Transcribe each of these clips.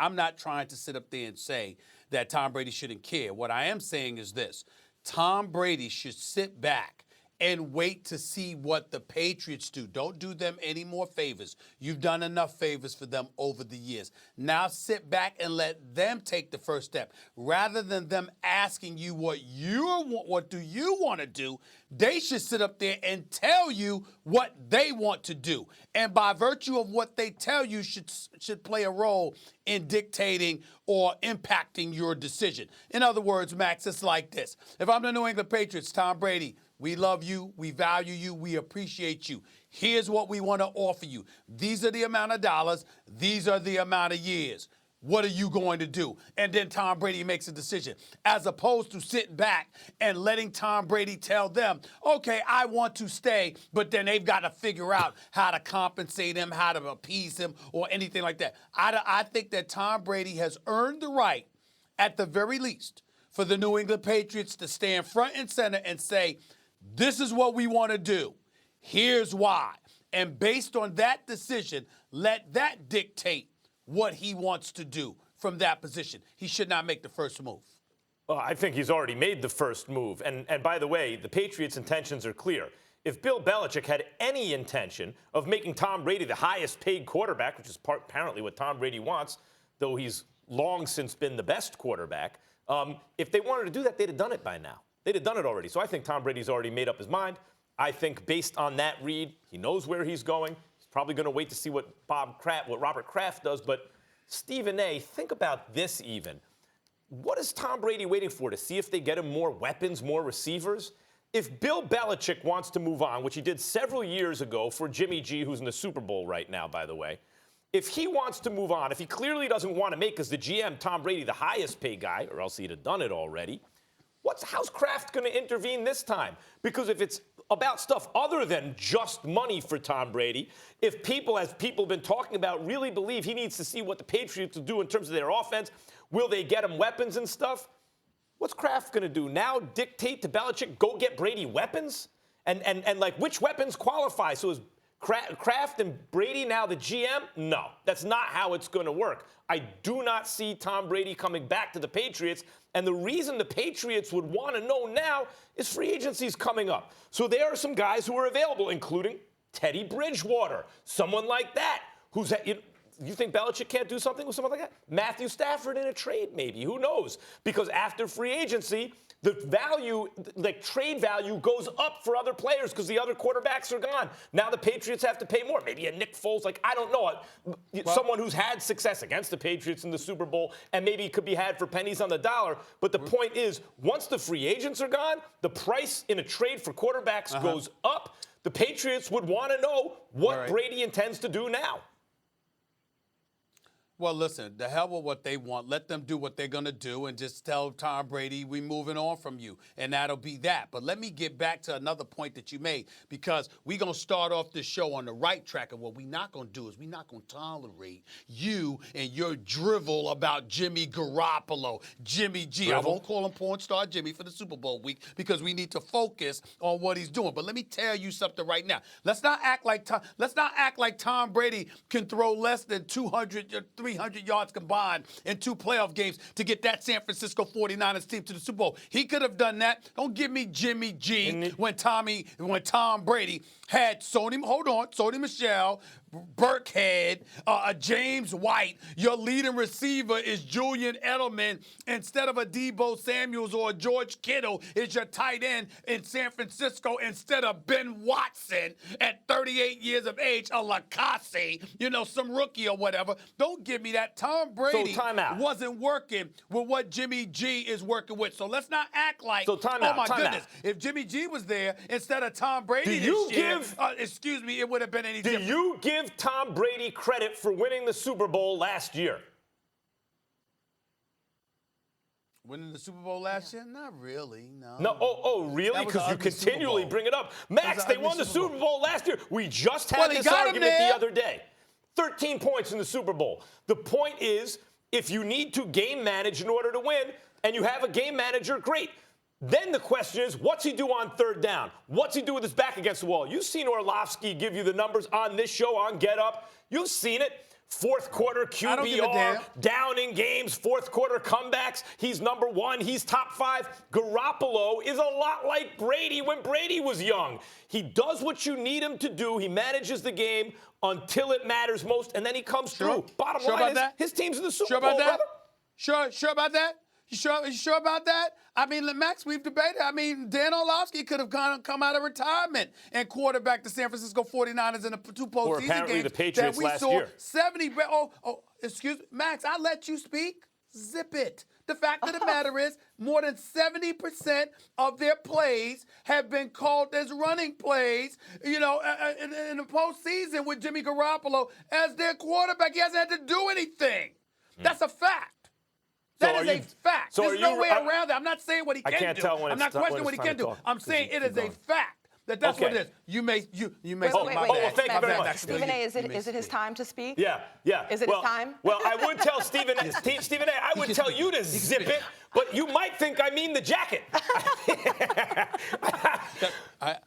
I'm not trying to sit up there and say that Tom Brady shouldn't care. What I am saying is this. Tom Brady should sit back and wait to see what the Patriots do. Don't do them any more favors. You've done enough favors for them over the years. Now sit back and let them take the first step. Rather than them asking you what do you want to do, they should sit up there and tell you what they want to do. And by virtue of what they tell you should play a role in dictating or impacting your decision. In other words, Max, it's like this. If I'm the New England Patriots, Tom Brady, we love you, we value you, we appreciate you. Here's what we want to offer you. These are the amount of dollars, these are the amount of years. What are you going to do? And then Tom Brady makes a decision, as opposed to sitting back and letting Tom Brady tell them, okay, I want to stay, but then they've got to figure out how to compensate him, how to appease him, or anything like that. I think that Tom Brady has earned the right, at the very least, for the New England Patriots to stand front and center and say, this is what we want to do. Here's why. And based on that decision, let that dictate what he wants to do from that position. He should not make the first move. Well, I think he's already made the first move. And by the way, the Patriots' intentions are clear. If Bill Belichick had any intention of making Tom Brady the highest paid quarterback, which is apparently what Tom Brady wants, though he's long since been the best quarterback, if they wanted to do that, they'd have done it by now. They'd have done it already. So I think Tom Brady's already made up his mind. I think based on that read, he knows where he's going. He's probably going to wait to see what Robert Kraft does. But Stephen A., think about this even. What is Tom Brady waiting for? To see if they get him more weapons, more receivers? If Bill Belichick wants to move on, which he did several years ago for Jimmy G, who's in the Super Bowl right now, by the way, if he wants to move on, if he clearly doesn't want to make as the GM Tom Brady the highest paid guy, or else he'd have done it already, how's Kraft going to intervene this time? Because if it's about stuff other than just money for Tom Brady, if people, as people have been talking about, really believe he needs to see what the Patriots will do in terms of their offense, will they get him weapons and stuff? What's Kraft going to do now? Dictate to Belichick, go get Brady weapons? And like, which weapons qualify? So is Kraft and Brady now the GM? No, that's not how it's going to work. I do not see Tom Brady coming back to the Patriots. And the reason the Patriots would want to know now is free agency is coming up. So there are some guys who are available, including Teddy Bridgewater, someone like that. You think Belichick can't do something with someone like that? Matthew Stafford in a trade, maybe. Who knows? Because after free agency, the value, like trade value, goes up for other players because the other quarterbacks are gone. Now the Patriots have to pay more. Maybe a Nick Foles, like, I don't know. Someone who's had success against the Patriots in the Super Bowl and maybe could be had for pennies on the dollar. But the point is, once the free agents are gone, the price in a trade for quarterbacks goes up. The Patriots would want to know what Brady intends to do now. Well, listen, the hell with what they want. Let them do what they're going to do and just tell Tom Brady, we're moving on from you. And that'll be that. But let me get back to another point that you made, because we're going to start off this show on the right track. And what we're not going to do is we're not going to tolerate you and your drivel about Jimmy Garoppolo, Jimmy G. Drivel? I won't call him porn star Jimmy for the Super Bowl week because we need to focus on what he's doing. But let me tell you something right now. Let's not act like Tom Brady can throw less than 200 or 300 yards combined in 2 playoff games to get that San Francisco 49ers team to the Super Bowl. He could have done that. Don't give me Jimmy G when Tom Brady had Sony Michel, Burkhead, James White. Your leading receiver is Julian Edelman instead of a Deebo Samuels or a George Kittle is your tight end in San Francisco instead of Ben Watson at 38 years of age, a Lacazette, some rookie or whatever. Don't give me that. Tom Brady wasn't working with what Jimmy G is working with. So let's not act like, goodness, if Jimmy G was there instead of Tom Brady it would have been any different. Do you give Tom Brady credit for winning the Super Bowl last year? Winning the Super Bowl last year? Not really, no. No, really? Because you continually bring it up. Max, they won the Super Bowl last year. We just had this argument the other day. 13 points in the Super Bowl. The point is, if you need to game manage in order to win, and you have a game manager, great. Then the question is, what's he do on third down? What's he do with his back against the wall? You've seen Orlovsky give you the numbers on this show, on Get Up. You've seen it. Fourth quarter I don't give a QBR, damn. down in games, fourth quarter comebacks. He's number one. He's top 5. Garoppolo is a lot like Brady when Brady was young. He does what you need him to do. He manages the game until it matters most, and then he comes through. Bottom line is his team's in the Super Bowl, brother. Sure about that? You sure about that? I mean, Max, we've debated. I mean, Dan Orlovsky could have come out of retirement and quarterback the San Francisco 49ers in the 2 postseason Or apparently games the Patriots that we last saw. year. 70. Excuse me, Max. I let you speak. Zip it. The fact of the matter is, more than 70% of their plays have been called as running plays. You know, in the postseason with Jimmy Garoppolo as their quarterback, he hasn't had to do anything. That's a fact. That is a fact. So There's no way around it. I'm not saying what he can do. I can't tell when I'm not questioning what he can do. I'm saying it is a fact that's what it is. You may. Wait, thank you very much. Stephen A., is it his time to speak? Yeah. Is it his time? Well, I would tell Stephen A., I would tell you to zip it, but you might think I mean the jacket. I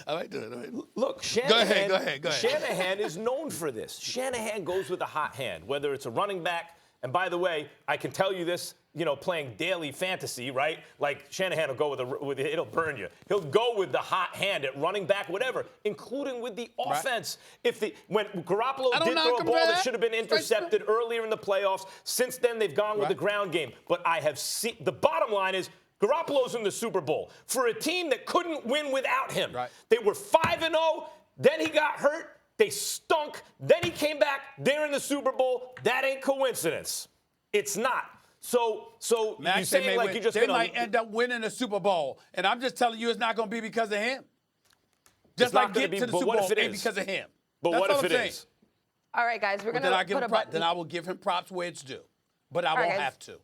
might do it. Look, Shanahan, Go ahead. Shanahan is known for this. Shanahan goes with a hot hand, whether it's a running back. And by the way, I can tell you this, playing daily fantasy, right? Like Shanahan will go with it'll burn you. He'll go with the hot hand at running back, whatever, including with the offense. Right. When Garoppolo did throw a ball that should have been intercepted earlier in the playoffs, since then they've gone with the ground game. But I have seen the bottom line is Garoppolo's in the Super Bowl for a team that couldn't win without him. Right. They were 5-0. Then he got hurt. They stunk. Then he came back. They're in the Super Bowl. That ain't coincidence. It's not. So Max, you saying like you just they might end up winning the Super Bowl, and I'm just telling you, it's not going to be because of him. Just like getting to the Super Bowl ain't because of him. But That's what all if I'm it saying. is? All right, guys, we're going to put a button. Then I will give him props where it's due, but I won't guys. have to.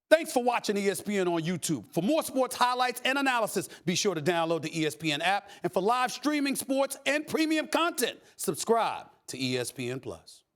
Thanks for watching ESPN on YouTube. For more sports highlights and analysis, be sure to download the ESPN app. And for live streaming sports and premium content, subscribe to ESPN+.